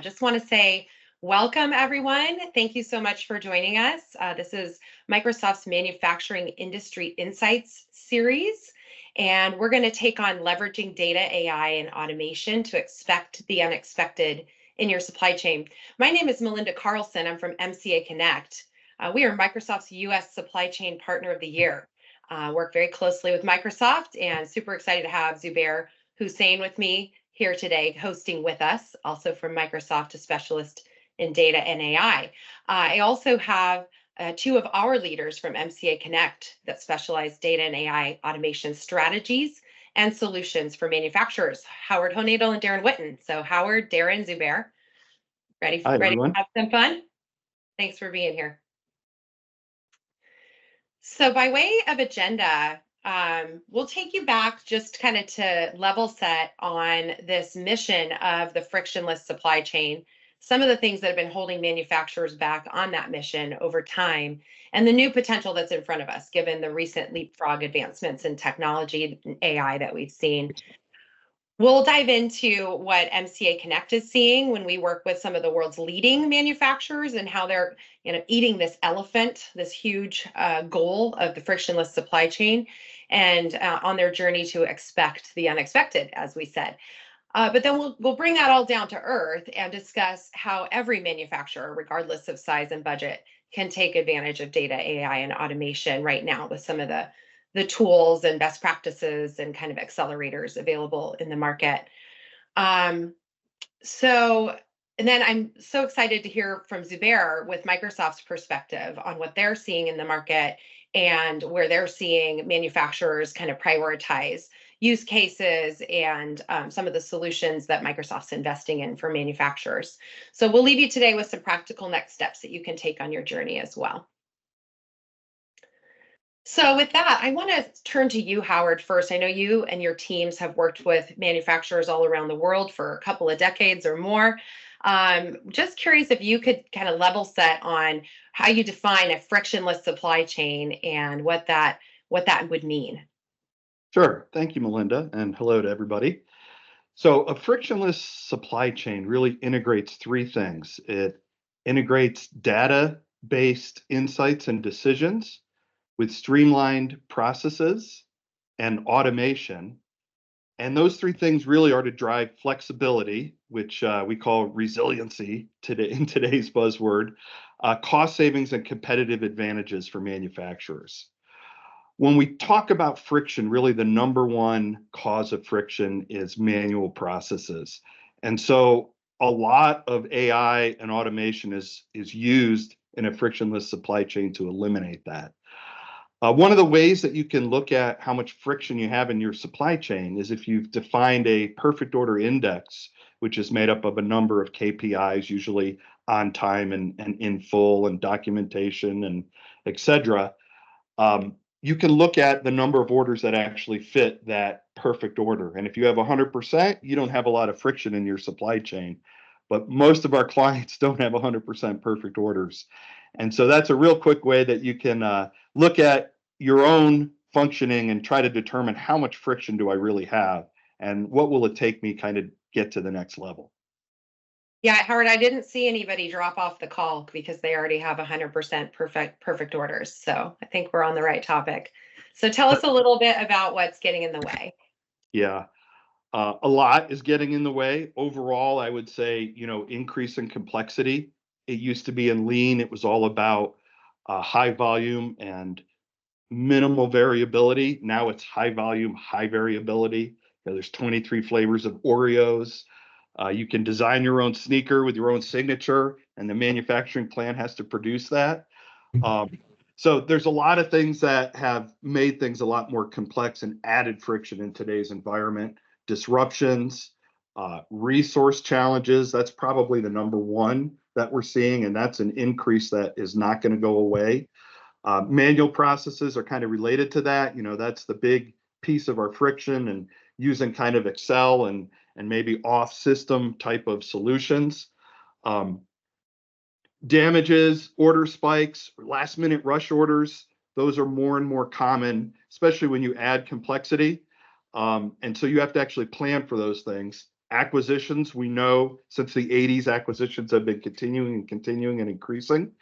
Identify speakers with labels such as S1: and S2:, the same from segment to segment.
S1: Just want to say welcome, everyone. Thank you so much for joining us. This is Microsoft's Manufacturing Industry Insights series, and we're going to take on leveraging data, AI, and automation to expect the unexpected in your supply chain. My name is Melinda Carlson. I'm from MCA Connect. We are Microsoft's U.S. Supply Chain Partner of the Year. Work very closely with Microsoft, and super excited to have Zubair Hussain with me here today, hosting with us, also from Microsoft, a specialist in data and AI. I also have two of our leaders from MCA Connect that specialize data and AI automation strategies and solutions for manufacturers, Howard Honadel and Darren Witten. So Howard, Darren, Zubair, ready
S2: Hi,
S1: to
S2: everyone.
S1: have some fun? Thanks for being here. So by way of agenda, we'll take you back just kind of to level set on this mission of the frictionless supply chain, some of the things that have been holding manufacturers back on that mission over time, and the new potential that's in front of us, given the recent leapfrog advancements in technology and AI that we've seen. We'll dive into what MCA Connect is seeing when we work with some of the world's leading manufacturers and how they're, eating this elephant, this huge goal of the frictionless supply chain, and on their journey to expect the unexpected, as we said. But then we'll bring that all down to earth and discuss how every manufacturer, regardless of size and budget, can take advantage of data, AI, and automation right now with some of the tools and best practices and kind of accelerators available in the market. And then I'm so excited to hear from Zubair with Microsoft's perspective on what they're seeing in the market and where they're seeing manufacturers kind of prioritize use cases and some of the solutions that Microsoft's investing in for manufacturers. So we'll leave you today with some practical next steps that you can take on your journey as well. So with that, I want to turn to you, Howard, first. I know you and your teams have worked with manufacturers all around the world for a couple of decades or more. Just curious if you could kind of level set on how you define a frictionless supply chain and what that would mean.
S2: Sure. Thank you, Melinda, and hello to everybody. So a frictionless supply chain really integrates three things. It integrates data-based insights and decisions with streamlined processes and automation. And those three things really are to drive flexibility, which we call resiliency today in today's buzzword, cost savings and competitive advantages for manufacturers. When we talk about friction, really the number one cause of friction is manual processes. And so a lot of AI and automation is used in a frictionless supply chain to eliminate that. One of the ways that you can look at how much friction you have in your supply chain is if you've defined a perfect order index, which is made up of a number of KPIs, usually on time and in full and documentation and et cetera. You can look at the number of orders that actually fit that perfect order. And if you have 100%, you don't have a lot of friction in your supply chain. But most of our clients don't have 100% perfect orders. And so that's a real quick way that you can look at your own functioning and try to determine how much friction do I really have and what will it take me kind of get to the next level.
S1: Yeah, Howard, I didn't see anybody drop off the call because they already have 100% perfect orders. So I think we're on the right topic. So tell us a little bit about what's getting in the way.
S2: Yeah, a lot is getting in the way. Overall, I would say, increase in complexity. It used to be in lean, it was all about high volume and minimal variability. Now it's high volume, high variability. There's 23 flavors of Oreos. You can design your own sneaker with your own signature, and the manufacturing plant has to produce that. So there's a lot of things that have made things a lot more complex and added friction in today's environment. Disruptions, resource challenges, that's probably the number one that we're seeing, and that's an increase that is not going to go away. Manual processes are kind of related to that. That's the big piece of our friction, and using kind of Excel and maybe off system type of solutions. Damages, order spikes, last minute rush orders, those are more and more common, especially when you add complexity. And so you have to actually plan for those things. Acquisitions, we know since the 80s, acquisitions have been continuing and increasing.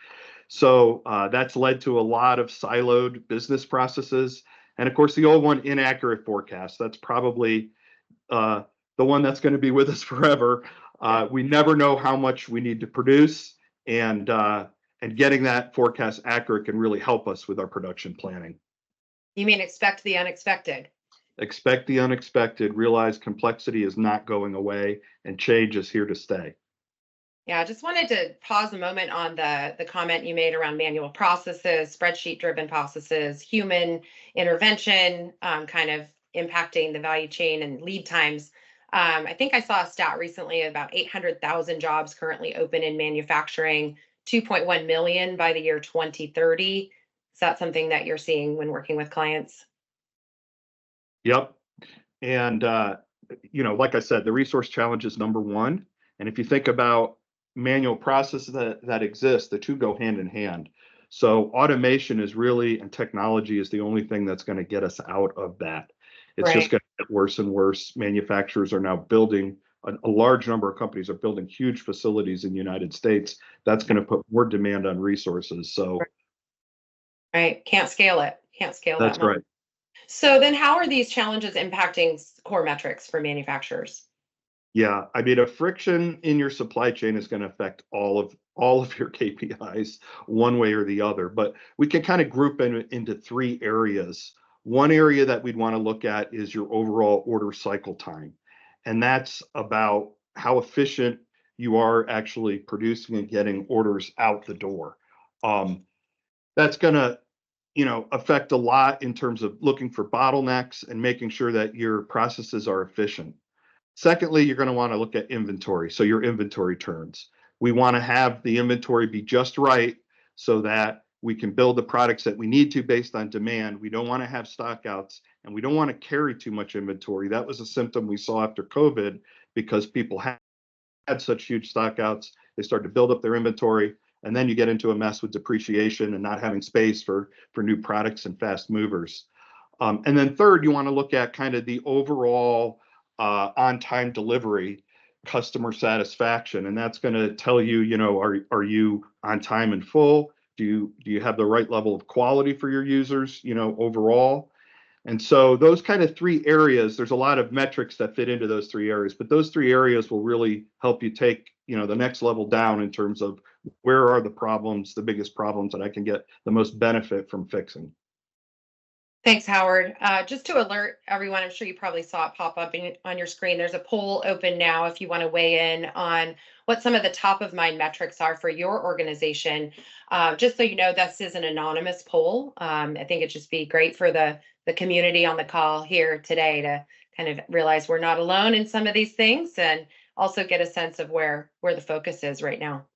S2: So that's led to a lot of siloed business processes. And of course, the old one, inaccurate forecast. That's probably the one that's going to be with us forever. We never know how much we need to produce, and getting that forecast accurate can really help us with our production planning.
S1: You mean expect the unexpected?
S2: Expect the unexpected, realize complexity is not going away, and change is here to stay.
S1: Yeah, I just wanted to pause a moment on the comment you made around manual processes, spreadsheet-driven processes, human intervention, kind of impacting the value chain and lead times. I think I saw a stat recently about 800,000 jobs currently open in manufacturing, 2.1 million by the year 2030. Is that something that you're seeing when working with clients?
S2: Yep. And, like I said, the resource challenge is number one. And if you think about manual processes that exist, the two go hand in hand. So automation is really, and technology is the only thing that's going to get us out of that. It's just
S1: Right.
S2: going to get worse and worse. Manufacturers are now building, a large number of companies are building huge facilities in the United States. That's going to put more demand on resources. So
S1: Right. Can't scale it. Can't scale that
S2: that's
S1: much.
S2: right.
S1: So then how are these challenges impacting core metrics for manufacturers?
S2: Yeah, I mean, a friction in your supply chain is going to affect all of your KPIs one way or the other. But we can kind of group into three areas. One area that we'd want to look at is your overall order cycle time, and that's about how efficient you are actually producing and getting orders out the door. Um, that's going to affect a lot in terms of looking for bottlenecks and making sure that your processes are efficient. Secondly, you're going to want to look at inventory. So your inventory turns. We want to have the inventory be just right so that we can build the products that we need to based on demand. We don't want to have stockouts, and we don't want to carry too much inventory. That was a symptom we saw after COVID because people had such huge stockouts. They started to build up their inventory, and then you get into a mess with depreciation and not having space for new products and fast movers. And then third, you want to look at kind of the overall on-time delivery, customer satisfaction, and that's going to tell you, are you on time and full? Do you have the right level of quality for your users, overall? And so those kind of three areas, there's a lot of metrics that fit into those three areas, but those three areas will really help you take, the next level down in terms of where are the problems, the biggest problems that I can get the most benefit from fixing.
S1: Thanks, Howard. Just to alert everyone, I'm sure you probably saw it pop up on your screen. There's a poll open now if you want to weigh in on what some of the top of mind metrics are for your organization. Just so you know, this is an anonymous poll. I think it'd just be great for the community on the call here today to kind of realize we're not alone in some of these things and also get a sense of where the focus is right now.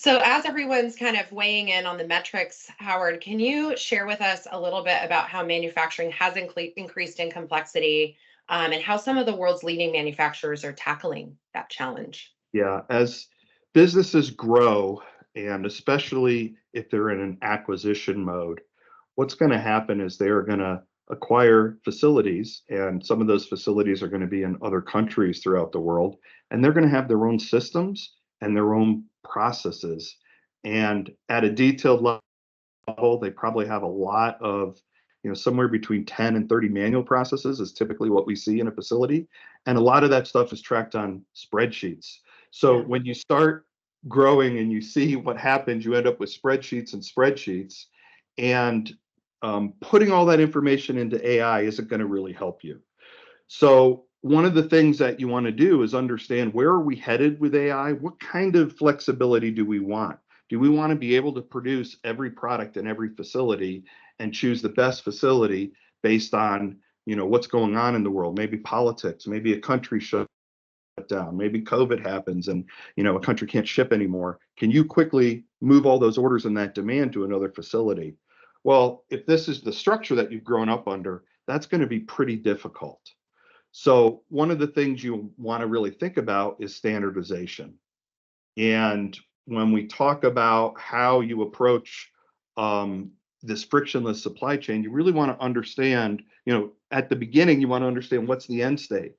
S1: So as everyone's kind of weighing in on the metrics, Howard, can you share with us a little bit about how manufacturing has increased in complexity, and how some of the world's leading manufacturers are tackling that challenge?
S2: Yeah, as businesses grow, and especially if they're in an acquisition mode, what's going to happen is they're going to acquire facilities, and some of those facilities are going to be in other countries throughout the world, and they're going to have their own systems and their own processes. And at a detailed level, they probably have a lot of, somewhere between 10 and 30 manual processes is typically what we see in a facility. And a lot of that stuff is tracked on spreadsheets. So
S1: Yeah.
S2: when you start growing and you see what happens, you end up with spreadsheets and spreadsheets. And putting all that information into AI isn't going to really help you. So one of the things that you want to do is understand, where are we headed with AI? What kind of flexibility do we want? Do we want to be able to produce every product in every facility and choose the best facility based on, what's going on in the world? Maybe politics, maybe a country shut down, maybe COVID happens and, a country can't ship anymore. Can you quickly move all those orders and that demand to another facility? Well, if this is the structure that you've grown up under, that's going to be pretty difficult. So one of the things you want to really think about is standardization. And when we talk about how you approach this frictionless supply chain, you really want to understand, at the beginning, you want to understand what's the end state.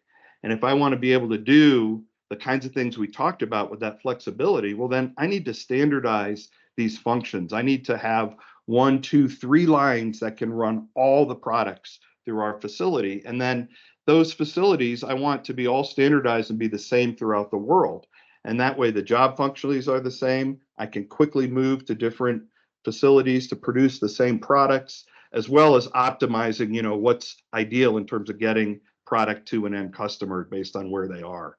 S2: And if I want to be able to do the kinds of things we talked about with that flexibility, well, then I need to standardize these functions. I need to have 1, 2, 3 lines that can run all the products through our facility. And then those facilities, I want to be all standardized and be the same throughout the world. And that way the job functionalities are the same. I can quickly move to different facilities to produce the same products, as well as optimizing, what's ideal in terms of getting product to an end customer based on where they are.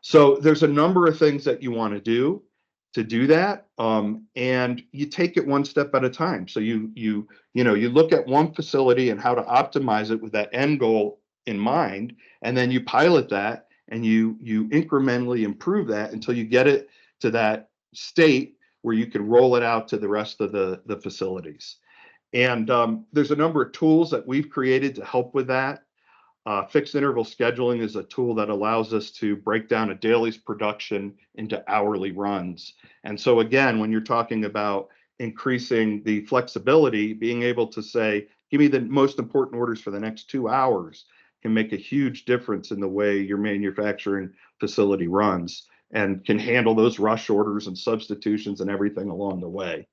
S2: So there's a number of things that you want to do that, and you take it one step at a time. So you look at one facility and how to optimize it with that end goal in mind, and then you pilot that and you incrementally improve that until you get it to that state where you can roll it out to the rest of the facilities. And there's a number of tools that we've created to help with that. Fixed interval scheduling is a tool that allows us to break down a daily's production into hourly runs. And so again, when you're talking about increasing the flexibility, being able to say, give me the most important orders for the next 2 hours can make a huge difference in the way your manufacturing facility runs and can handle those rush orders and substitutions and everything along the way.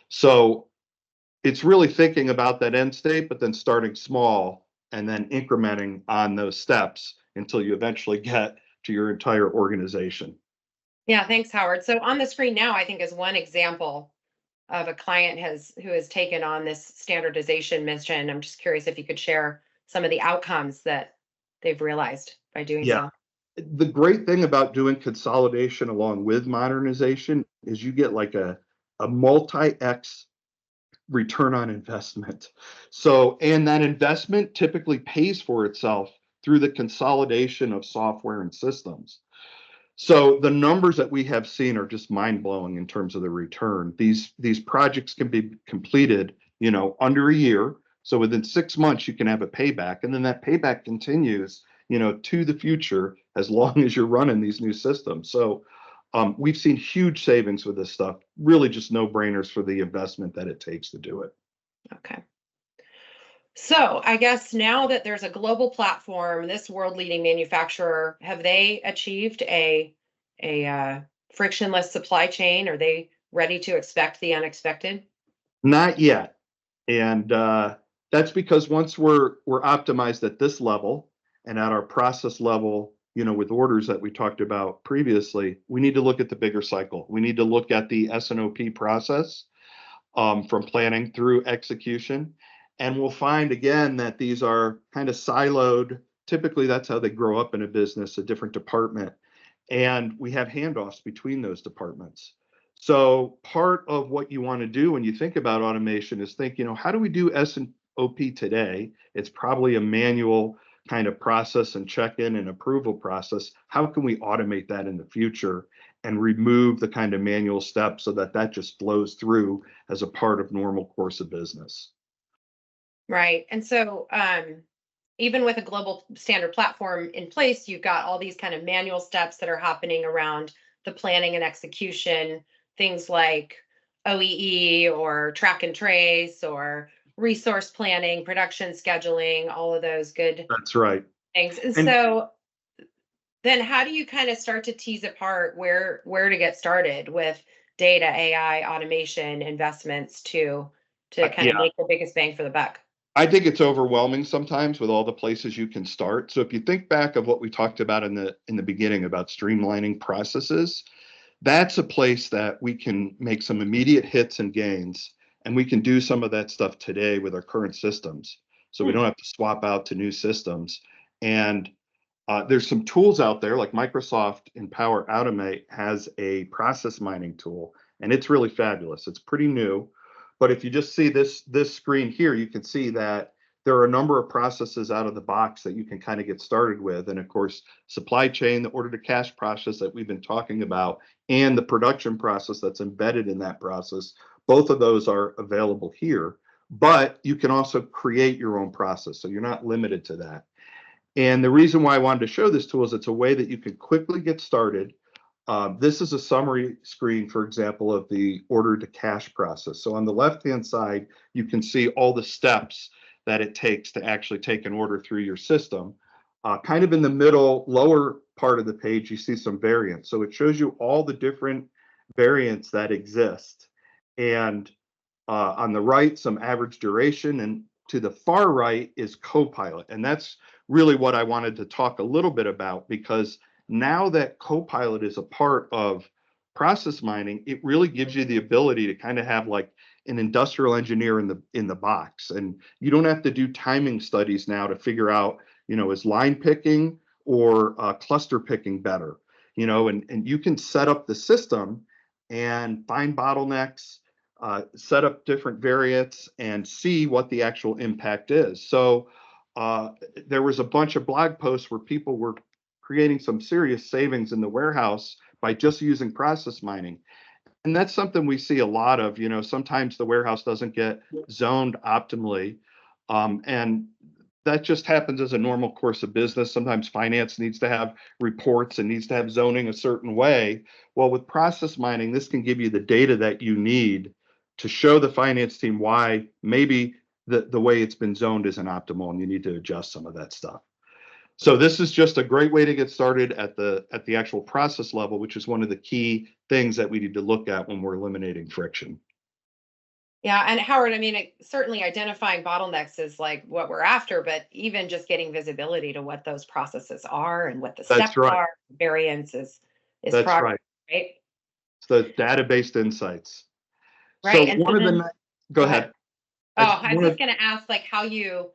S2: So it's really thinking about that end state, but then starting small and then incrementing on those steps until you eventually get to your entire organization.
S1: Yeah, thanks, Howard. So on the screen now, I think is one example of a client who has taken on this standardization mission. I'm just curious if you could share some of the outcomes that they've realized by doing
S2: Yeah.
S1: so.
S2: The great thing about doing consolidation along with modernization is you get like a multi-X return on investment. So, and that investment typically pays for itself through the consolidation of software and systems. So the numbers that we have seen are just mind blowing in terms of the return. These projects can be completed, under a year. So within 6 months, you can have a payback, and then that payback continues, to the future as long as you're running these new systems. So we've seen huge savings with this stuff. Really, just no brainers for the investment that it takes to do it.
S1: Okay. So I guess now that there's a global platform, this world-leading manufacturer, have they achieved a frictionless supply chain? Are they ready to expect the unexpected?
S2: Not yet. And that's because once we're optimized at this level and at our process level, with orders that we talked about previously, we need to look at the bigger cycle. We need to look at the S&OP process from planning through execution. And we'll find again that these are kind of siloed. Typically, that's how they grow up in a business, a different department. And we have handoffs between those departments. So part of what you want to do when you think about automation is think, how do we do S&OP today? It's probably a manual kind of process and check-in and approval process. How can we automate that in the future and remove the kind of manual steps so that that just flows through as a part of normal course of business?
S1: Right. And so even with a global standard platform in place, you've got all these kind of manual steps that are happening around the planning and execution, things like OEE or track and trace or resource planning, production scheduling, all of those good
S2: That's right.
S1: things. And
S2: And
S1: so then how do you kind of start to tease apart where to get started with data, AI, automation investments to kind of
S2: yeah,
S1: make the biggest bang for the buck?
S2: I think it's overwhelming sometimes with all the places you can start. So if you think back of what we talked about in the beginning about streamlining processes, that's a place that we can make some immediate hits and gains, and we can do some of that stuff today with our current systems. So we
S1: Hmm.
S2: don't have to swap out to new systems. And there's some tools out there like Microsoft Empower Automate has a process mining tool, and it's really fabulous. It's pretty new, but if you just see this screen here, you can see that there are a number of processes out of the box that you can kind of get started with. And of course, supply chain, the order to cash process that we've been talking about, and the production process that's embedded in that process, both of those are available here. But you can also create your own process, so you're not limited to that. And the reason why I wanted to show this tool is it's a way that you can quickly get started. This is a summary screen, for example, of the order to cash process. So on the left-hand side, you can see all the steps that it takes to actually take an order through your system. Kind of in the middle, lower part of the page, you see some variants. So it shows you all the different variants that exist. And on the right, some average duration, and to the far right is Copilot. And that's really what I wanted to talk a little bit about, because now that Copilot is a part of process mining, it really gives you the ability to kind of have like an industrial engineer in the box. And you don't have to do timing studies now to figure out, is line picking or cluster picking better? And you can set up the system and find bottlenecks, set up different variants, and see what the actual impact is. So there was a bunch of blog posts where people were creating some serious savings in the warehouse by just using process mining. And that's something we see a lot of. Sometimes the warehouse doesn't get zoned optimally. And that just happens as a normal course of business. Sometimes finance needs to have reports and needs to have zoning a certain way. Well, with process mining, this can give you the data that you need to show the finance team why maybe the way it's been zoned isn't optimal and you need to adjust some of that stuff. So this is just a great way to get started at the actual process level, which is one of the key things that we need to look at when we're eliminating friction.
S1: Yeah, and Howard, I mean, certainly identifying bottlenecks is like what we're after, but even just getting visibility to what those processes are and what the
S2: That's
S1: steps
S2: right.
S1: are, variance is
S2: That's
S1: progress,
S2: right.
S1: right?
S2: It's the data-based insights.
S1: Right.
S2: So
S1: And so
S2: one of
S1: then
S2: the go
S1: go ahead.
S2: ahead.
S1: Oh,
S2: I just
S1: I was
S2: wanted
S1: just going to ask like how you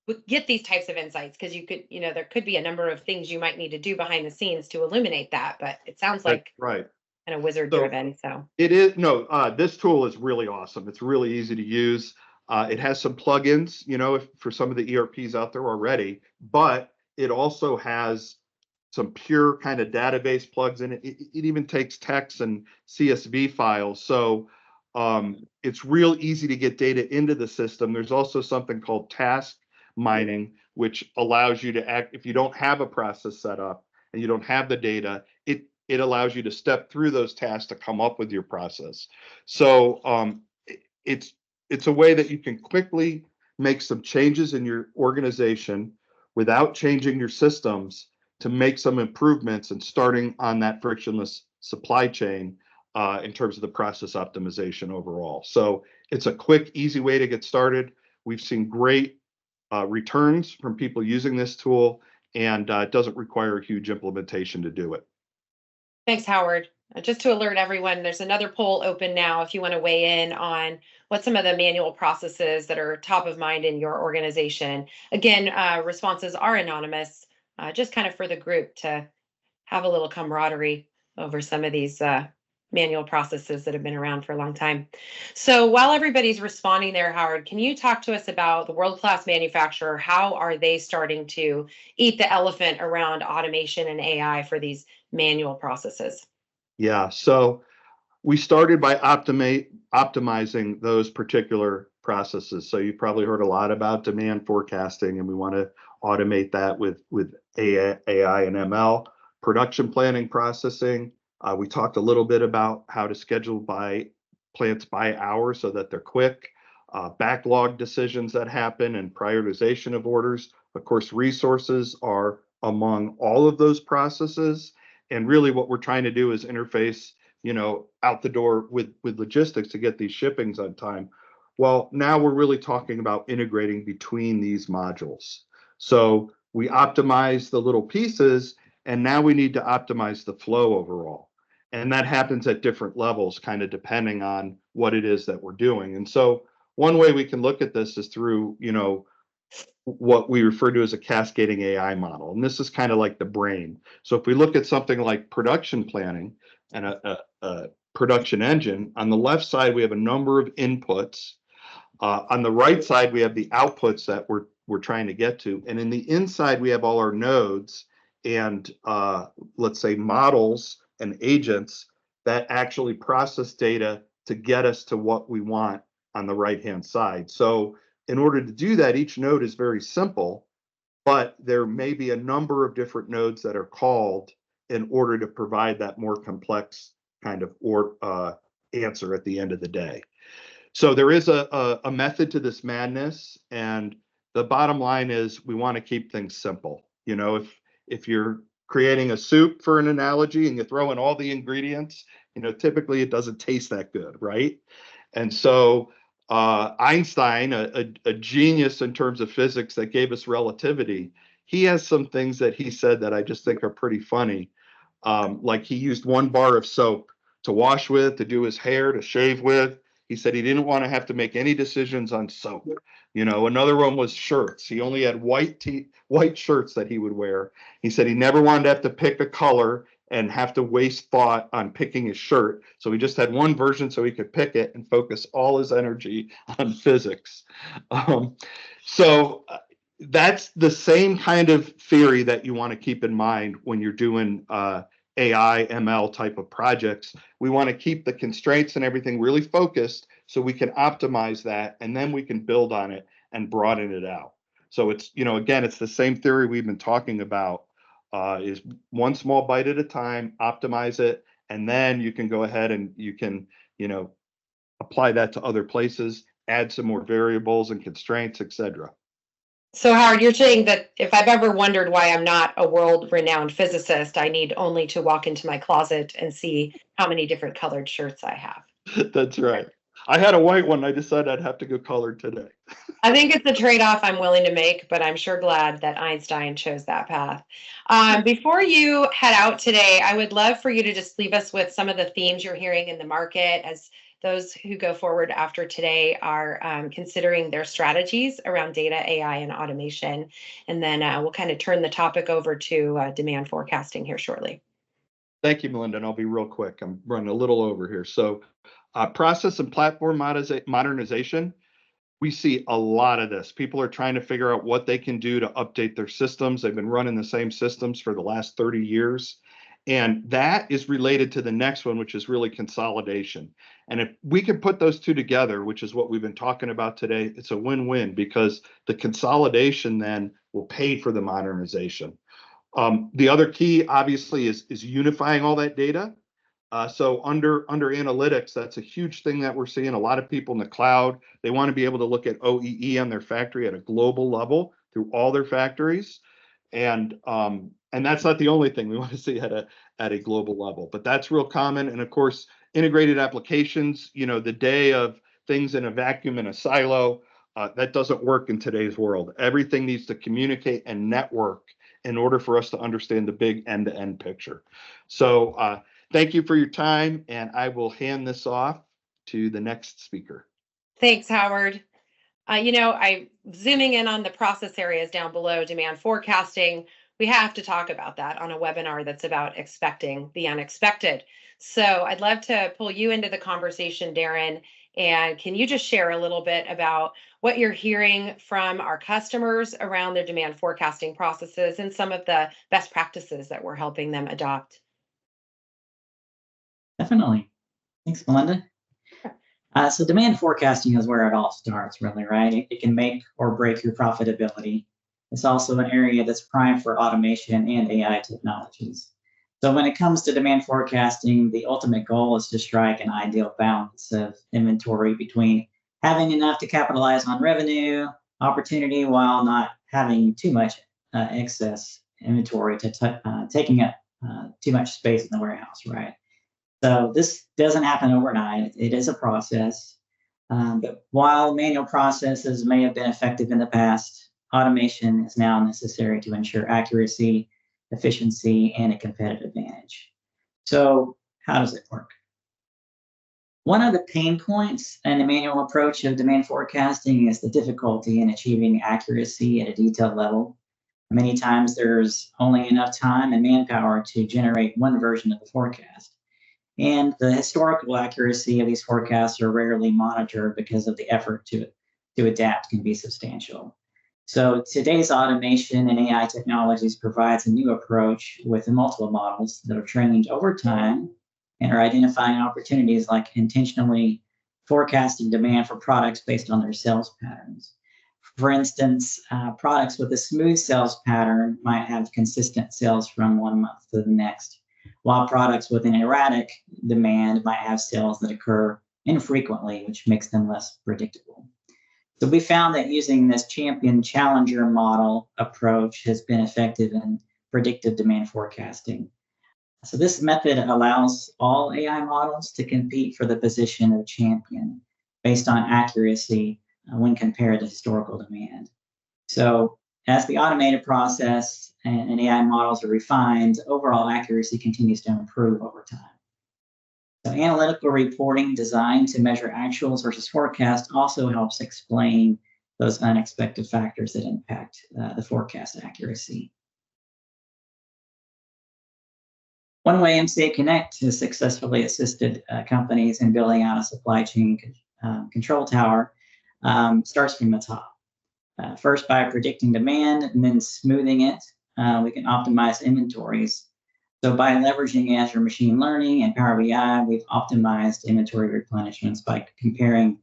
S1: would get these types of insights because you could, there could be a number of things you might need to do behind the scenes to illuminate that, but it sounds
S2: That's
S1: like
S2: right.
S1: kind of wizard
S2: So
S1: driven. So
S2: it is no. This tool is really awesome. It's really easy to use. It has some plugins, for some of the ERPs out there already, but it also has some pure kind of database plugs in it. It even takes text and CSV files. So it's real easy to get data into the system. There's also something called task mining, which allows you to act if you don't have a process set up and you don't have the data, it allows you to step through those tasks to come up with your process. So it's a way that you can quickly make some changes in your organization without changing your systems to make some improvements and starting on that frictionless supply chain in terms of the process optimization overall. So it's a quick, easy way to get started. We've seen great returns from people using this tool, and it doesn't require a huge implementation to do it.
S1: thanks, Howard. Just to alert everyone, there's another poll open now if you want to weigh in on what some of the manual processes that are top of mind in your organization. Again, responses are anonymous, just kind of for the group to have a little camaraderie over some of these manual processes that have been around for a long time. So while everybody's responding there, Howard, can you talk to us about the world-class manufacturer? How are they starting to eat the elephant around automation and AI for these manual processes?
S2: Yeah, so we started by optimizing those particular processes. So you probably heard a lot about demand forecasting, and we want to automate that with AI and ML. Production planning processing. We talked a little bit about how to schedule by plants by hour so that they're quick. Backlog decisions that happen and prioritization of orders. Of course, resources are among all of those processes. And really what we're trying to do is interface out the door with logistics to get these shippings on time. Well, now we're really talking about integrating between these modules. So we optimize the little pieces, and now we need to optimize the flow overall. And that happens at different levels, kind of depending on what it is that we're doing. And so one way we can look at this is through, what we refer to as a cascading AI model. And this is kind of like the brain. So if we look at something like production planning and a production engine, on the left side, we have a number of inputs. On the right side, we have the outputs that we're trying to get to. And in the inside, we have all our nodes and let's say models and agents that actually process data to get us to what we want on the right-hand side. So in order to do that, each node is very simple, but there may be a number of different nodes that are called in order to provide that more complex kind of answer at the end of the day. So there is a method to this madness, and the bottom line is we want to keep things simple. You know, if you're creating a soup for an analogy and you throw in all the ingredients, you know, typically it doesn't taste that good, right? And so Einstein, a genius in terms of physics that gave us relativity, he has some things that he said that I just think are pretty funny. Like he used 1 bar of soap to wash with, to do his hair, to shave with. He said he didn't want to have to make any decisions on soap. You know, another one was shirts. He only had white shirts that he would wear. He said he never wanted to have to pick a color and have to waste thought on picking his shirt. So he just had one version so he could pick it and focus all his energy on physics. Um, so that's the same kind of theory that you want to keep in mind when you're doing AI, ML type of projects. We want to keep the constraints and everything really focused so we can optimize that and then we can build on it and broaden it out. So it's, you know, again, it's the same theory we've been talking about, is one small bite at a time, optimize it, and then you can go ahead and you can, you know, apply that to other places, add some more variables and constraints, etc.
S1: So, Howard, you're saying that if I've ever wondered why I'm not a world-renowned physicist, I need only to walk into my closet and see how many different colored shirts I have.
S2: That's right. I had a white one. I decided I'd have to go colored today.
S1: I think it's a trade-off I'm willing to make, but I'm sure glad that Einstein chose that path. Before you head out today, I would love for you to just leave us with some of the themes you're hearing in the market as those who go forward after today are considering their strategies around data, AI, and automation. And then we'll kind of turn the topic over to demand forecasting here shortly.
S2: Thank you, Melinda, and I'll be real quick. I'm running a little over here. So process and platform modernization, we see a lot of this. People are trying to figure out what they can do to update their systems. They've been running the same systems for the last 30 years. And that is related to the next one, which is really consolidation. And if we can put those two together, which is what we've been talking about today, it's a win-win because the consolidation then will pay for the modernization. The other key, obviously, is unifying all that data. So under analytics, that's a huge thing that we're seeing. A lot of people in the cloud, they want to be able to look at OEE on their factory at a global level through all their factories, and that's not the only thing we want to see at a global level. But that's real common, and of course, integrated applications. You know, the day of things in a vacuum in a silo, that doesn't work in today's world. Everything needs to communicate and network in order for us to understand the big end-to-end picture. So thank you for your time, and I will hand this off to the next speaker.
S1: Thanks, Howard. I zooming in on the process areas down below, demand forecasting, we have to talk about that on a webinar that's about expecting the unexpected. So I'd love to pull you into the conversation, Darren, and can you just share a little bit about what you're hearing from our customers around their demand forecasting processes and some of the best practices that we're helping them adopt?
S3: Definitely. Thanks, Melinda. So demand forecasting is where it all starts, really, right? It can make or break your profitability. It's also an area that's prime for automation and AI technologies. So when it comes to demand forecasting, the ultimate goal is to strike an ideal balance of inventory between having enough to capitalize on revenue opportunity while not having too much excess inventory to taking up too much space in the warehouse, right? So this doesn't happen overnight. It is a process. But while manual processes may have been effective in the past, automation is now necessary to ensure accuracy, efficiency, and a competitive advantage. So how does it work? One of the pain points in the manual approach of demand forecasting is the difficulty in achieving accuracy at a detailed level. Many times there's only enough time and manpower to generate one version of the forecast. And the historical accuracy of these forecasts are rarely monitored because of the effort to adapt can be substantial. So today's automation and AI technologies provides a new approach with multiple models that are trained over time and are identifying opportunities like intentionally forecasting demand for products based on their sales patterns. For instance, products with a smooth sales pattern might have consistent sales from one month to the next, while products with an erratic demand might have sales that occur infrequently, which makes them less predictable. So we found that using this champion challenger model approach has been effective in predictive demand forecasting. So this method allows all AI models to compete for the position of champion based on accuracy when compared to historical demand. So as the automated process and AI models are refined, overall accuracy continues to improve over time. So analytical reporting designed to measure actuals versus forecast also helps explain those unexpected factors that impact the forecast accuracy. One way MCA Connect has successfully assisted companies in building out a supply chain control tower starts from the top. First, by predicting demand and then smoothing it, we can optimize inventories. So by leveraging Azure Machine Learning and Power BI, we've optimized inventory replenishments by comparing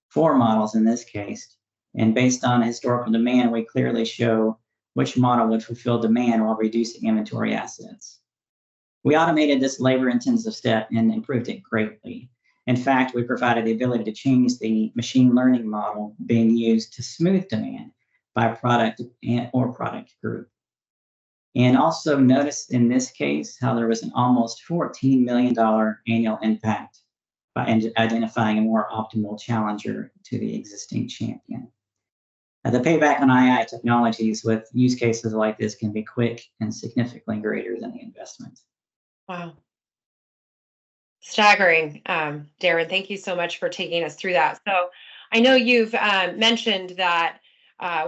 S3: 4 models in this case. And based on historical demand, we clearly show which model would fulfill demand while reducing inventory assets. We automated this labor-intensive step and improved it greatly. In fact, we provided the ability to change the machine learning model being used to smooth demand by product or product group. And also notice in this case how there was an almost $14 million annual impact by identifying a more optimal challenger to the existing champion. The payback on AI technologies with use cases like this can be quick and significantly greater than the investment.
S1: Wow. Staggering. Darren, thank you so much for taking us through that. So I know you've mentioned that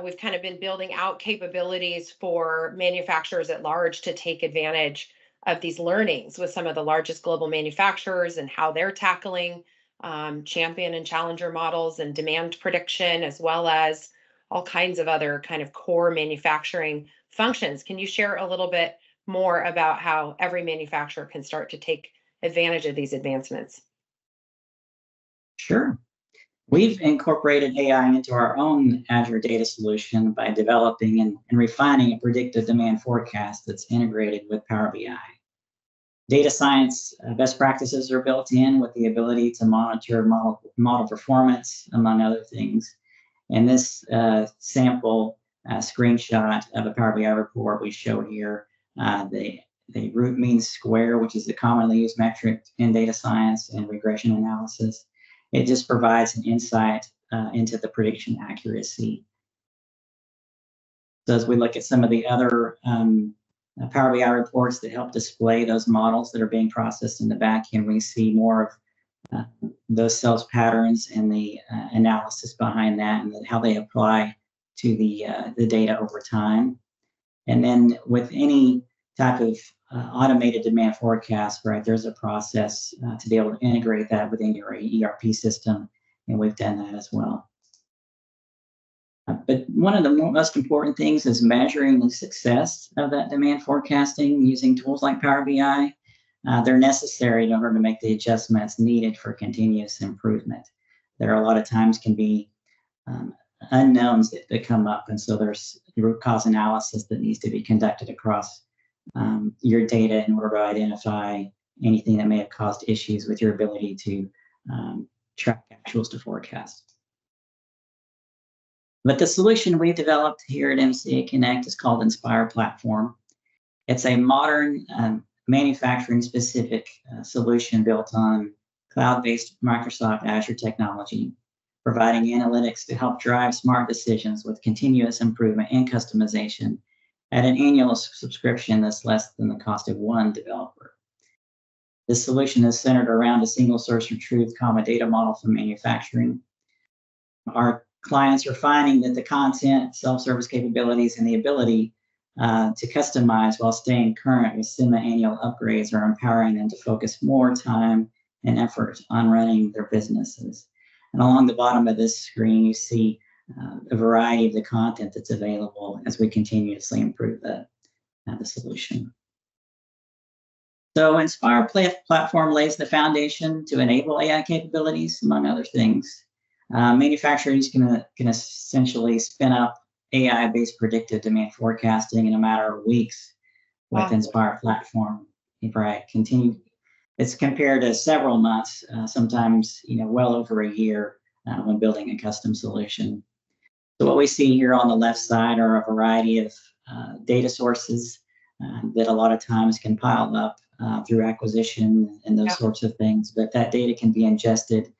S1: we've kind of been building out capabilities for manufacturers at large to take advantage of these learnings with some of the largest global manufacturers and how they're tackling champion and challenger models and demand prediction, as well as all kinds of other kind of core manufacturing functions. Can you share a little bit more about how every manufacturer can start to take advantage of these advancements?
S3: Sure. We've incorporated AI into our own Azure data solution by developing and refining a predictive demand forecast that's integrated with Power BI. Data science best practices are built in with the ability to monitor model performance, among other things. And this sample screenshot of a Power BI report we show here, the root mean square, which is the commonly used metric in data science and regression analysis. It just provides an insight into the prediction accuracy. So as we look at some of the other Power BI reports that help display those models that are being processed in the back end, we see more of those sales patterns and the analysis behind that and how they apply to the data over time. And then with any type of automated demand forecast, right, there's a process to be able to integrate that within your ERP system, and we've done that as well. But one of the most important things is measuring the success of that demand forecasting using tools like Power BI. They're necessary in order to make the adjustments needed for continuous improvement. There are a lot of times can be unknowns that come up, and so there's root cause analysis that needs to be conducted across your data in order to identify anything that may have caused issues with your ability to track actuals to forecast. But the solution we developed here at MCA Connect is called Inspire Platform. It's a modern manufacturing-specific solution built on cloud-based Microsoft Azure technology, providing analytics to help drive smart decisions with continuous improvement and customization at an annual subscription that's less than the cost of one developer. This solution is centered around a single source of truth common data model for manufacturing. Our clients are finding that the content, self-service capabilities, and the ability to customize while staying current with semi-annual upgrades are empowering them to focus more time and effort on running their businesses. And along the bottom of this screen, you see a variety of the content that's available as we continuously improve the solution. So Inspire Platform lays the foundation to enable AI capabilities, among other things. Manufacturers can essentially spin up AI-based predictive demand forecasting in a matter of weeks with Inspire Platform. Right, it's compared to several months, sometimes well over a year when building a custom solution. So what we see here on the left side are a variety of data sources that a lot of times can pile up through acquisition and those
S1: Yeah.
S3: sorts of things. But that data can be ingested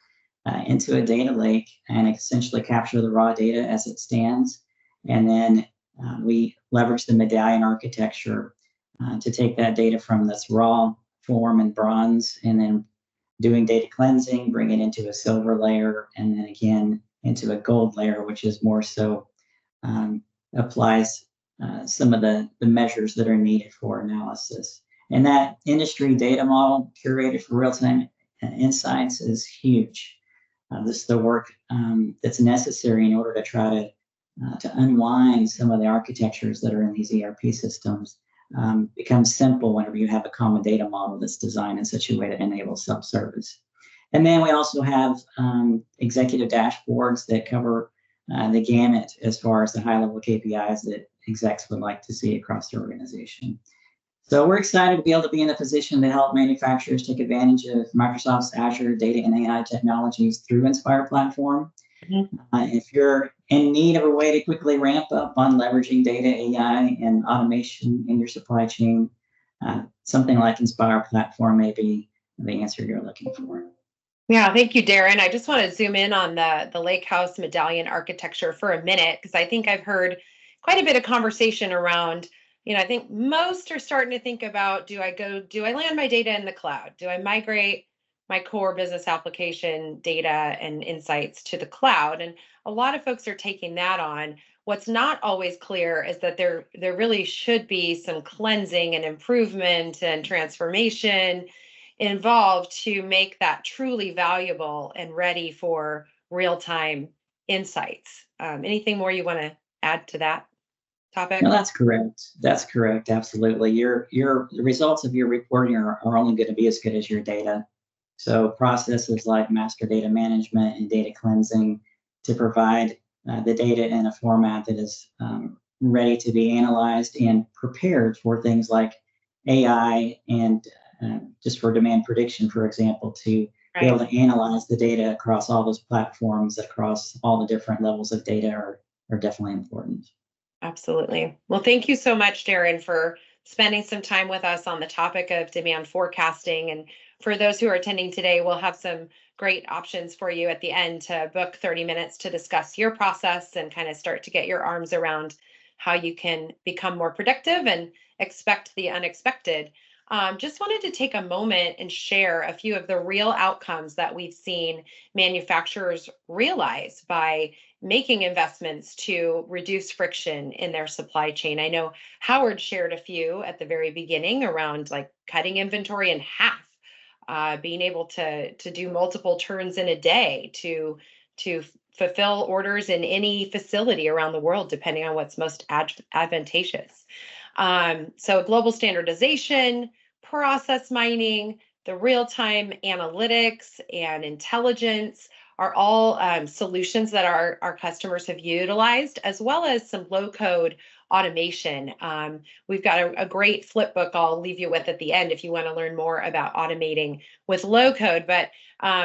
S3: into a data lake and essentially capture the raw data as it stands. And then we leverage the medallion architecture to take that data from this raw form in bronze and then doing data cleansing, bring it into a silver layer, and then again into a gold layer, which is more so applies some of the measures that are needed for analysis. And that industry data model curated for real-time insights is huge. This is the work that's necessary in order to try to unwind some of the architectures that are in these ERP systems. Becomes simple whenever you have a common data model that's designed in such a way to enable self-service. And then we also have executive dashboards that cover the gamut as far as the high-level KPIs that execs would like to see across their organization. So we're excited to be able to be in a position to help manufacturers take advantage of Microsoft's Azure data and AI technologies through Inspire platform. If you're in need of a way to quickly ramp up on leveraging data, AI, and automation in your supply chain, something like Inspire platform may be the answer you're looking for.
S1: Yeah, thank you, Darren. I just want to zoom in on the Lakehouse medallion architecture for a minute, because I think I've heard quite a bit of conversation around, I think most are starting to think about, do I land my data in the cloud? Do I migrate my core business application data and insights to the cloud? And a lot of folks are taking that on. What's not always clear is that there really should be some cleansing and improvement and transformation involved to make that truly valuable and ready for real-time insights. Anything more you want to add to that topic?
S3: No, that's correct. That's correct. Absolutely. The results of your reporting are only going to be as good as your data. So processes like master data management and data cleansing to provide the data in a format that is ready to be analyzed and prepared for things like AI and just for demand prediction, for example, to be able to analyze the data across all those platforms, across all the different levels of data are definitely important.
S1: Absolutely. Well, thank you so much, Darren, for spending some time with us on the topic of demand forecasting. And for those who are attending today, we'll have some great options for you at the end to book 30 minutes to discuss your process and kind of start to get your arms around how you can become more productive and expect the unexpected. Just wanted to take a moment and share a few of the real outcomes that we've seen manufacturers realize by making investments to reduce friction in their supply chain. I know Howard shared a few at the very beginning around like cutting inventory in half, being able to do multiple turns in a day to fulfill orders in any facility around the world, depending on what's most advantageous. So global standardization, process mining, the real-time analytics and intelligence are all solutions that our customers have utilized, as well as some low-code automation. We've got a great flip book I'll leave you with at the end if you want to learn more about automating with low code. But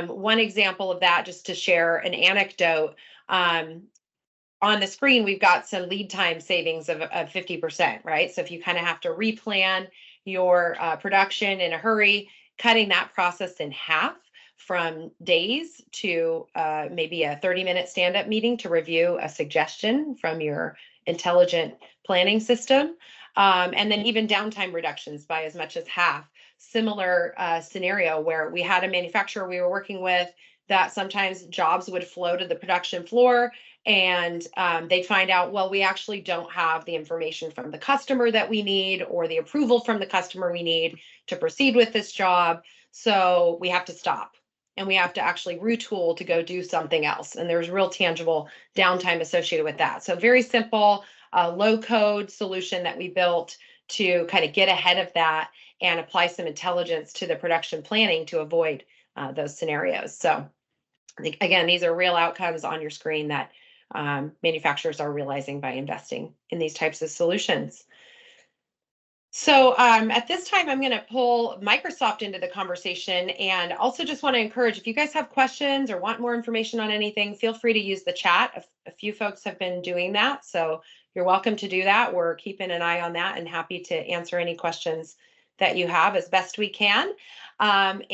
S1: one example of that, just to share an anecdote, on the screen, we've got some lead time savings of 50%, right? So if you kind of have to replan your production in a hurry, cutting that process in half from days to maybe a 30-minute stand-up meeting to review a suggestion from your intelligent planning system. And then even downtime reductions by as much as half. Similar scenario where we had a manufacturer we were working with that sometimes jobs would flow to the production floor and they'd find out, well, we actually don't have the information from the customer that we need or the approval from the customer we need to proceed with this job. So we have to stop and we have to actually retool to go do something else. And there's real tangible downtime associated with that. So very simple, low code solution that we built to kind of get ahead of that and apply some intelligence to the production planning to avoid those scenarios. So again, these are real outcomes on your screen that manufacturers are realizing by investing in these types of solutions. So at this time, I'm going to pull Microsoft into the conversation, and also just want to encourage, if you guys have questions or want more information on anything, feel free to use the chat. A few folks have been doing that, so you're welcome to do that. We're keeping an eye on that and happy to answer any questions that you have as best we can. Thank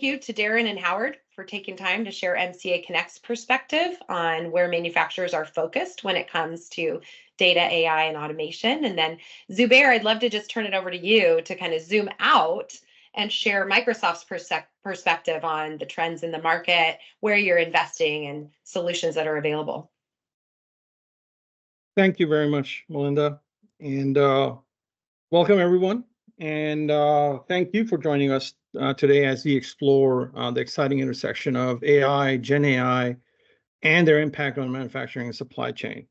S1: you to Darren and Howard for taking time to share MCA Connect's perspective on where manufacturers are focused when it comes to data, AI, and automation. And then Zubair, I'd love to just turn it over to you to kind of zoom out and share Microsoft's perspective on the trends in the market, where you're investing, and solutions that are available.
S4: Thank you very much, Melinda, and welcome everyone. And thank you for joining us today as we explore the exciting intersection of AI, Gen AI, and their impact on manufacturing and supply chain.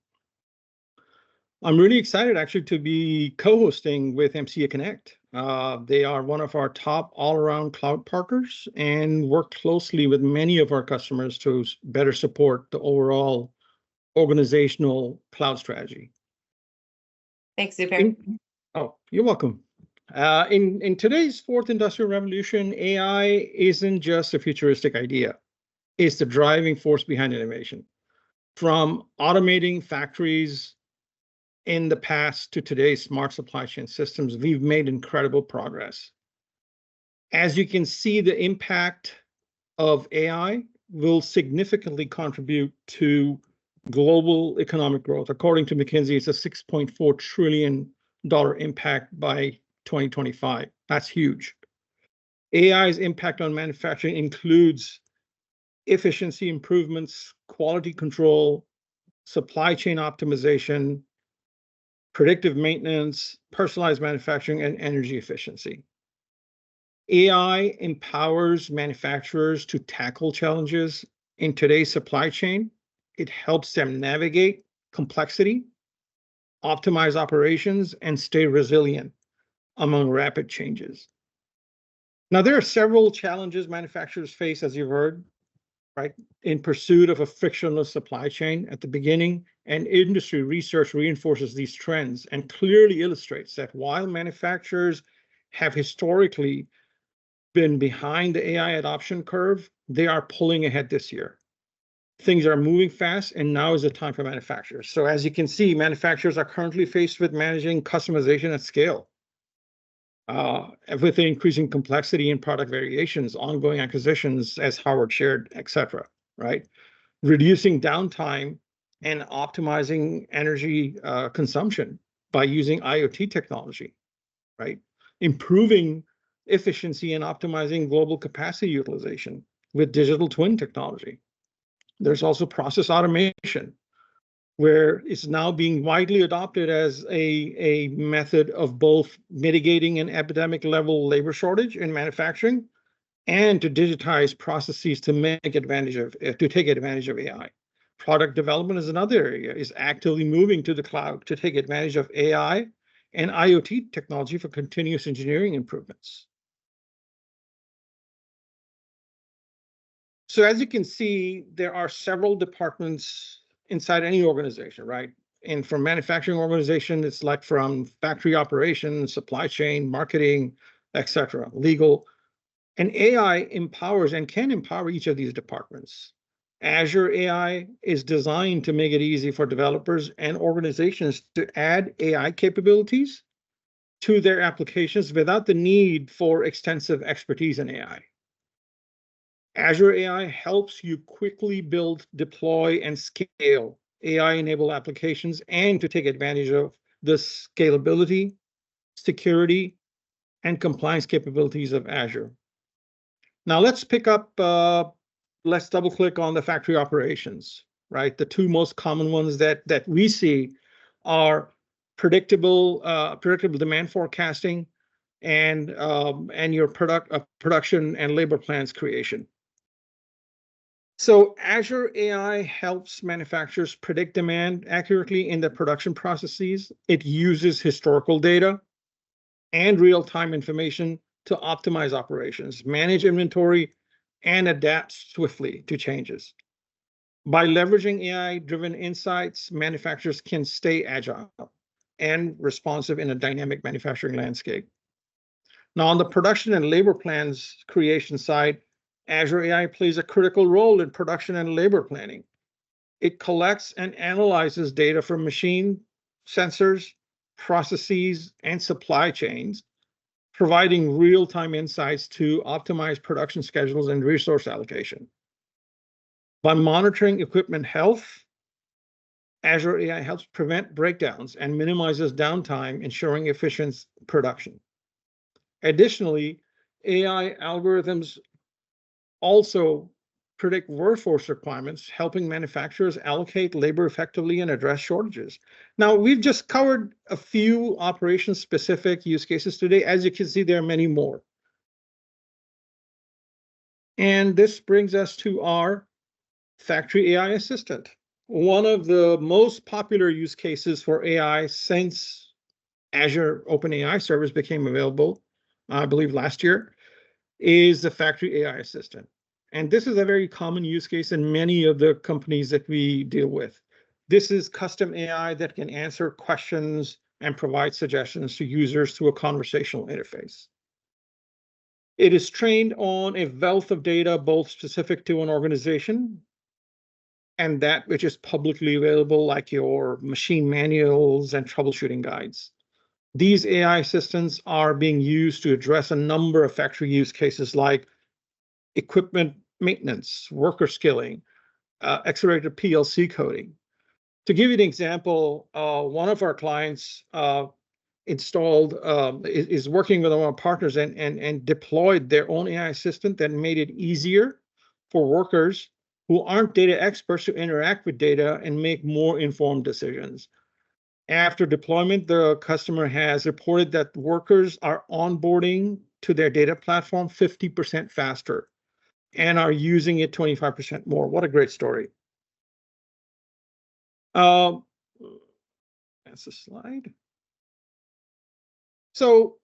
S4: I'm really excited actually to be co-hosting with MCA Connect. They are one of our top all-around cloud partners and work closely with many of our customers to better support the overall organizational cloud strategy.
S1: Thanks, Zubair.
S4: Oh, you're welcome. In today's fourth industrial revolution, AI isn't just a futuristic idea. It's the driving force behind innovation. From automating factories in the past to today's smart supply chain systems, we've made incredible progress. As you can see, the impact of AI will significantly contribute to global economic growth. According to McKinsey, it's a $6.4 trillion impact by 2025. That's huge. AI's impact on manufacturing includes efficiency improvements, quality control, supply chain optimization, predictive maintenance, personalized manufacturing, and energy efficiency. AI empowers manufacturers to tackle challenges in today's supply chain. It helps them navigate complexity, optimize operations, and stay resilient among rapid changes. Now, there are several challenges manufacturers face, as you've heard, right, in pursuit of a frictionless supply chain at the beginning, and industry research reinforces these trends and clearly illustrates that while manufacturers have historically been behind the AI adoption curve, they are pulling ahead this year. Things are moving fast, and now is the time for manufacturers. So as you can see, manufacturers are currently faced with managing customization at scale, with the increasing complexity in product variations, ongoing acquisitions, as Howard shared, et cetera, right? Reducing downtime and optimizing energy consumption by using IoT technology, right? Improving efficiency and optimizing global capacity utilization with digital twin technology. There's also process automation, where it's now being widely adopted as a method of both mitigating an epidemic level labor shortage in manufacturing and to digitize processes to take advantage of AI. Product development is another area, is actively moving to the cloud to take advantage of AI and IoT technology for continuous engineering improvements. So as you can see, there are several departments inside any organization, right? And from manufacturing organization, it's like from factory operations, supply chain, marketing, et cetera, legal. And AI empowers and can empower each of these departments. Azure AI is designed to make it easy for developers and organizations to add AI capabilities to their applications without the need for extensive expertise in AI. Azure AI helps you quickly build, deploy, and scale AI-enabled applications and to take advantage of the scalability, security, and compliance capabilities of Azure. Now let's pick up, let's double click on the factory operations, right? The two most common ones that we see are predictable demand forecasting and your production and labor plans creation. So Azure AI helps manufacturers predict demand accurately in their production processes. It uses historical data and real-time information to optimize operations, manage inventory, and adapt swiftly to changes. By leveraging AI-driven insights, manufacturers can stay agile and responsive in a dynamic manufacturing landscape. Now, on the production and labor plans creation side, Azure AI plays a critical role in production and labor planning. It collects and analyzes data from machine sensors, processes, and supply chains, providing real-time insights to optimize production schedules and resource allocation. By monitoring equipment health, Azure AI helps prevent breakdowns and minimizes downtime, ensuring efficient production. Additionally, AI algorithms also predict workforce requirements, helping manufacturers allocate labor effectively and address shortages. Now, we've just covered a few operation-specific use cases today. As you can see, there are many more. And this brings us to our Factory AI Assistant. One of the most popular use cases for AI since Azure OpenAI service became available, I believe last year, is the Factory AI Assistant. And this is a very common use case in many of the companies that we deal with. This is custom AI that can answer questions and provide suggestions to users through a conversational interface. It is trained on a wealth of data, both specific to an organization and that which is publicly available, like your machine manuals and troubleshooting guides. These AI assistants are being used to address a number of factory use cases like equipment maintenance, worker skilling, accelerated PLC coding. To give you an example, one of our clients is working with one of our partners and deployed their own AI assistant that made it easier for workers who aren't data experts to interact with data and make more informed decisions. After deployment, the customer has reported that workers are onboarding to their data platform 50% faster and are using it 25% more. What a great story. That's a slide. So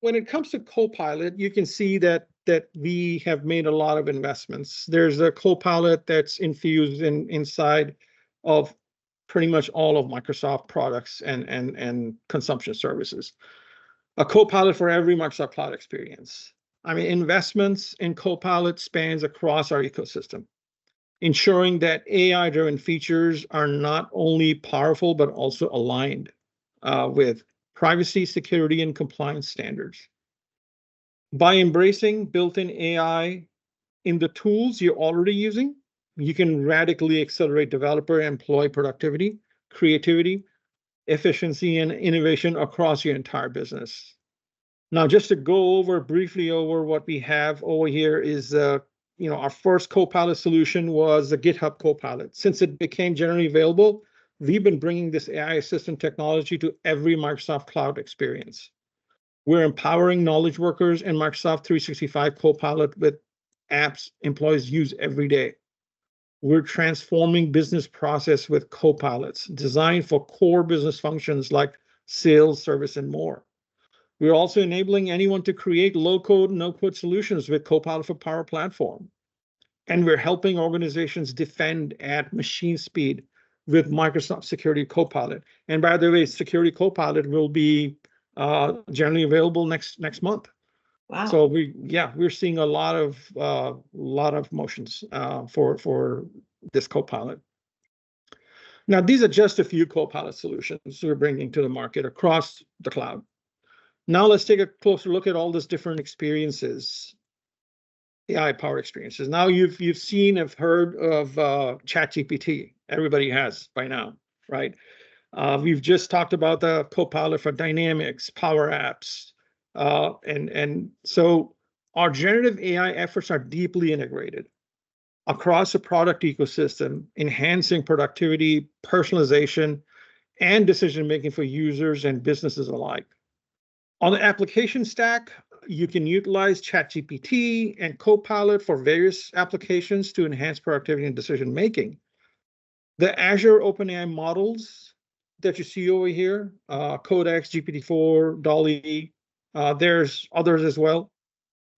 S4: when it comes to Copilot, you can see that we have made a lot of investments. There's a Copilot that's infused inside of pretty much all of Microsoft products and consumption services. A Copilot for every Microsoft Cloud experience. I mean, investments in Copilot spans across our ecosystem, ensuring that AI-driven features are not only powerful, but also aligned with privacy, security, and compliance standards. By embracing built-in AI in the tools you're already using, you can radically accelerate developer and employee productivity, creativity, efficiency, and innovation across your entire business. Now, just to go briefly over what we have over here is, our first Copilot solution was the GitHub Copilot. Since it became generally available, we've been bringing this AI assistant technology to every Microsoft Cloud experience. We're empowering knowledge workers in Microsoft 365 Copilot with apps employees use every day. We're transforming business process with Copilots designed for core business functions like sales, service, and more. We're also enabling anyone to create low-code, no-code solutions with Copilot for Power Platform. And we're helping organizations defend at machine speed with Microsoft Security Copilot. And by the way, Security Copilot will be generally available next month.
S1: Wow.
S4: So we're seeing a lot of motions for this Copilot. Now, these are just a few Copilot solutions we're bringing to the market across the cloud. Now let's take a closer look at all these different experiences, AI power experiences. Now you've seen, have heard of ChatGPT. Everybody has by now, right? We've just talked about the Copilot for Dynamics, Power Apps, and so our generative AI efforts are deeply integrated across the product ecosystem, enhancing productivity, personalization, and decision-making for users and businesses alike. On the application stack, you can utilize ChatGPT and Copilot for various applications to enhance productivity and decision-making. The Azure OpenAI models that you see over here, Codex, GPT-4, DALL-E, there's others as well,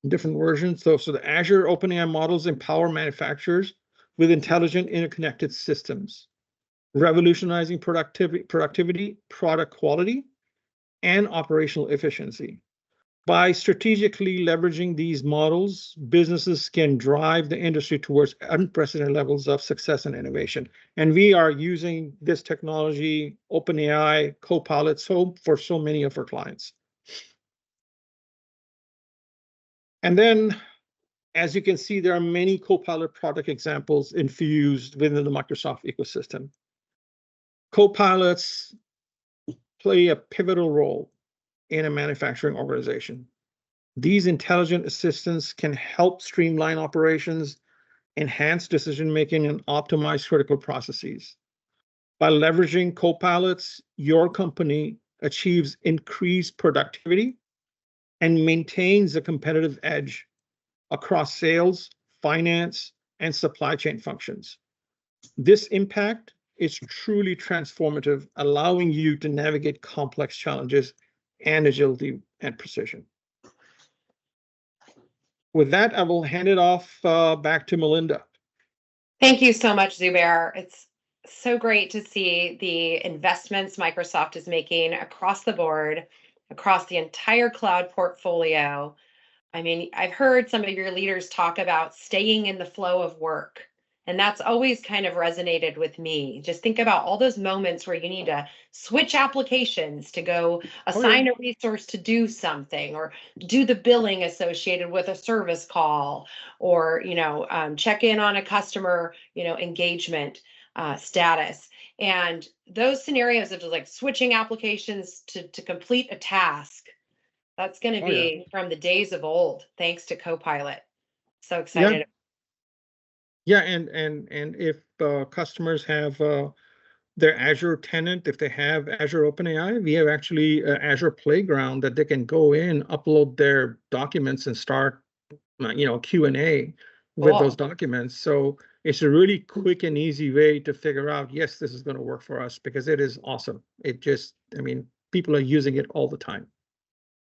S4: different versions. So the Azure OpenAI models empower manufacturers with intelligent interconnected systems. revolutionizing productivity, product quality, and operational efficiency. By strategically leveraging these models, businesses can drive the industry towards unprecedented levels of success and innovation. And we are using this technology, OpenAI, Copilot, for so many of our clients. And then, as you can see, there are many Copilot product examples infused within the Microsoft ecosystem. Copilots play a pivotal role in a manufacturing organization. These intelligent assistants can help streamline operations, enhance decision-making, and optimize critical processes. By leveraging Copilots, your company achieves increased productivity and maintains a competitive edge across sales, finance, and supply chain functions. This impact is truly transformative, allowing you to navigate complex challenges and agility and precision. With that, I will hand it off back to Melinda.
S1: Thank you so much, Zubair. It's so great to see the investments Microsoft is making across the board, across the entire cloud portfolio. I mean, I've heard some of your leaders talk about staying in the flow of work, and that's always kind of resonated with me. Just think about all those moments where you need to switch applications to go assign a resource to do something, or do the billing associated with a service call, or check in on a customer engagement status. And those scenarios of just like switching applications to complete a task, that's going to be from the days of old, thanks to Copilot. So excited.
S4: Yeah, and if customers have their Azure tenant, if they have Azure OpenAI, we have actually an Azure Playground that they can go in, upload their documents, and start Q&A with those documents. So it's a really quick and easy way to figure out, yes, this is going to work for us, because it is awesome. People are using it all the time.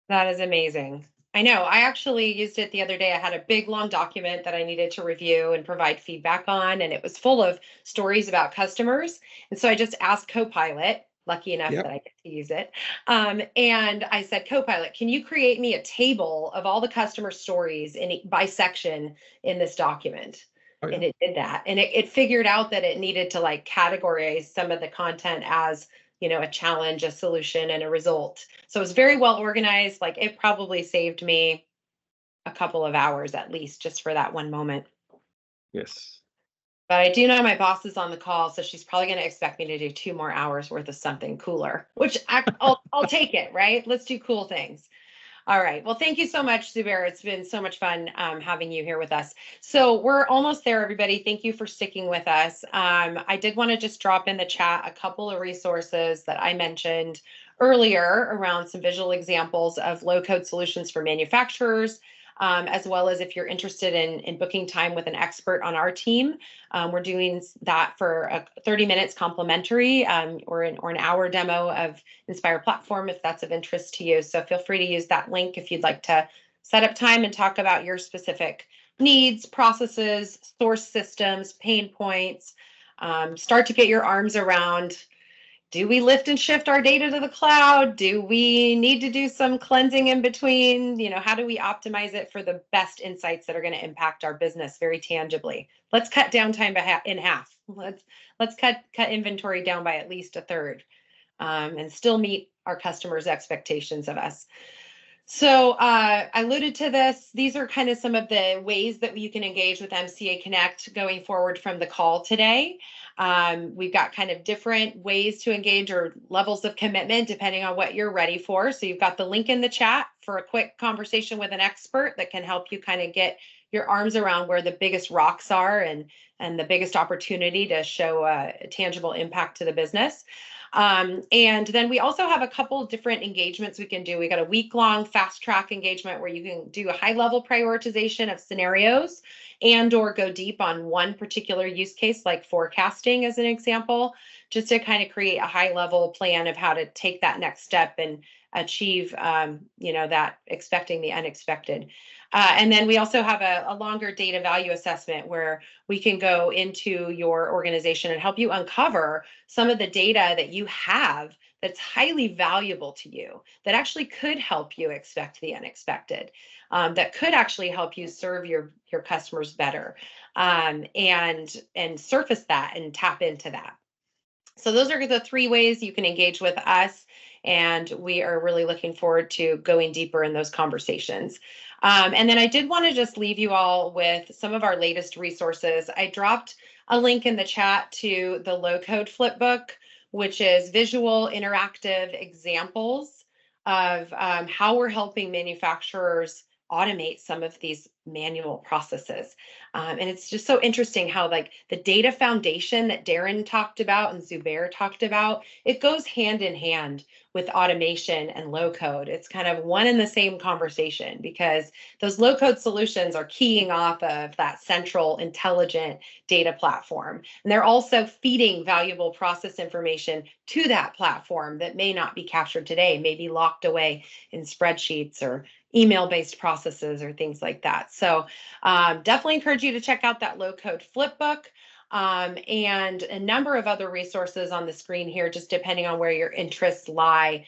S1: That is amazing. I know. I actually used it the other day. I had a big, long document that I needed to review and provide feedback on, and it was full of stories about customers. And so I just asked Copilot, lucky enough that I get to use it. And I said, Copilot, can you create me a table of all the customer stories by section in this document? And it did that. And it figured out that it needed to categorize some of the content as a challenge, a solution, and a result. So it was very well organized. It probably saved me a couple of hours at least just for that one moment.
S4: Yes.
S1: But I do know my boss is on the call, so she's probably going to expect me to do 2 more hours worth of something cooler, which I'll take it, right? Let's do cool things. All right. Well, thank you so much, Zubair. It's been so much fun having you here with us. So we're almost there, everybody. Thank you for sticking with us. I did want to just drop in the chat a couple of resources that I mentioned earlier around some visual examples of low-code solutions for manufacturers, as well as if you're interested in booking time with an expert on our team. We're doing that for 30 minutes complimentary, or an hour demo of Inspire Platform if that's of interest to you. So feel free to use that link if you'd like to set up time and talk about your specific needs, processes, source systems, pain points, start to get your arms around, do we lift and shift our data to the cloud? Do we need to do some cleansing in between? How do we optimize it for the best insights that are going to impact our business very tangibly? Let's cut downtime in half. Let's cut inventory down by at least a third, and still meet our customers' expectations of us. So I alluded to this. These are kind of some of the ways that you can engage with MCA Connect going forward from the call today. We've got kind of different ways to engage or levels of commitment depending on what you're ready for. So you've got the link in the chat for a quick conversation with an expert that can help you kind of get your arms around where the biggest rocks are and the biggest opportunity to show a tangible impact to the business. And then we also have a couple different engagements we can do. We got a week-long fast track engagement where you can do a high-level prioritization of scenarios or go deep on one particular use case, like forecasting as an example, just to kind of create a high-level plan of how to take that next step and achieve, that expecting the unexpected. And then we also have a longer data value assessment where we can go into your organization and help you uncover some of the data that you have that's highly valuable to you, that actually could help you expect the unexpected, that could actually help you serve your customers better, and surface that and tap into that. So those are the 3 ways you can engage with us, and we are really looking forward to going deeper in those conversations. And then I did want to just leave you all with some of our latest resources. I dropped a link in the chat to the Low Code Flipbook, which is visual interactive examples of how we're helping manufacturers automate some of these manual processes. And it's just so interesting how like the data foundation that Darren talked about and Zubair talked about, it goes hand in hand with automation and low code. It's kind of one and the same conversation because those low code solutions are keying off of that central intelligent data platform. And they're also feeding valuable process information to that platform that may not be captured today, may be locked away in spreadsheets or email-based processes or things like that. So definitely encourage you to check out that Low Code Flipbook, and a number of other resources on the screen here, just depending on where your interests lie,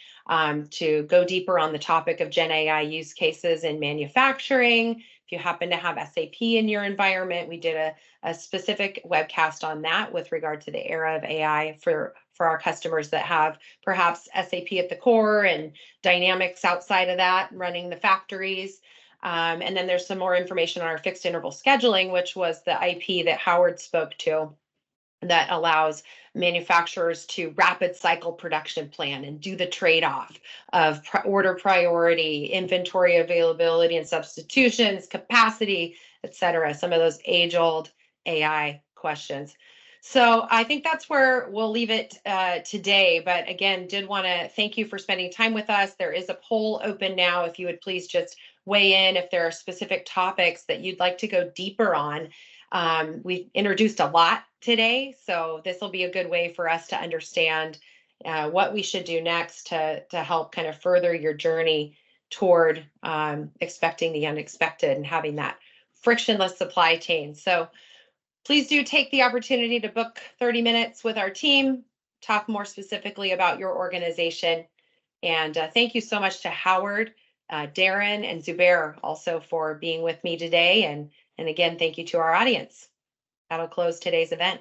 S1: to go deeper on the topic of Gen AI use cases in manufacturing. If you happen to have SAP in your environment, we did a specific webcast on that with regard to the era of AI for our customers that have perhaps SAP at the core and Dynamics outside of that running the factories. And then there's some more information on our fixed interval scheduling, which was the IP that Howard spoke to, that allows manufacturers to rapid cycle production plan and do the trade-off of order priority, inventory availability and substitutions, capacity, et cetera. Some of those age-old AI questions. So I think that's where we'll leave it today. But again, did want to thank you for spending time with us. There is a poll open now. If you would please just weigh in if there are specific topics that you'd like to go deeper on. We've introduced a lot today, so this will be a good way for us to understand what we should do next to help kind of further your journey toward expecting the unexpected and having that frictionless supply chain. So please do take the opportunity to book 30 minutes with our team, talk more specifically about your organization. And thank you so much to Howard, Darren, and Zubair also for being with me today. And again, thank you to our audience. That'll close today's event.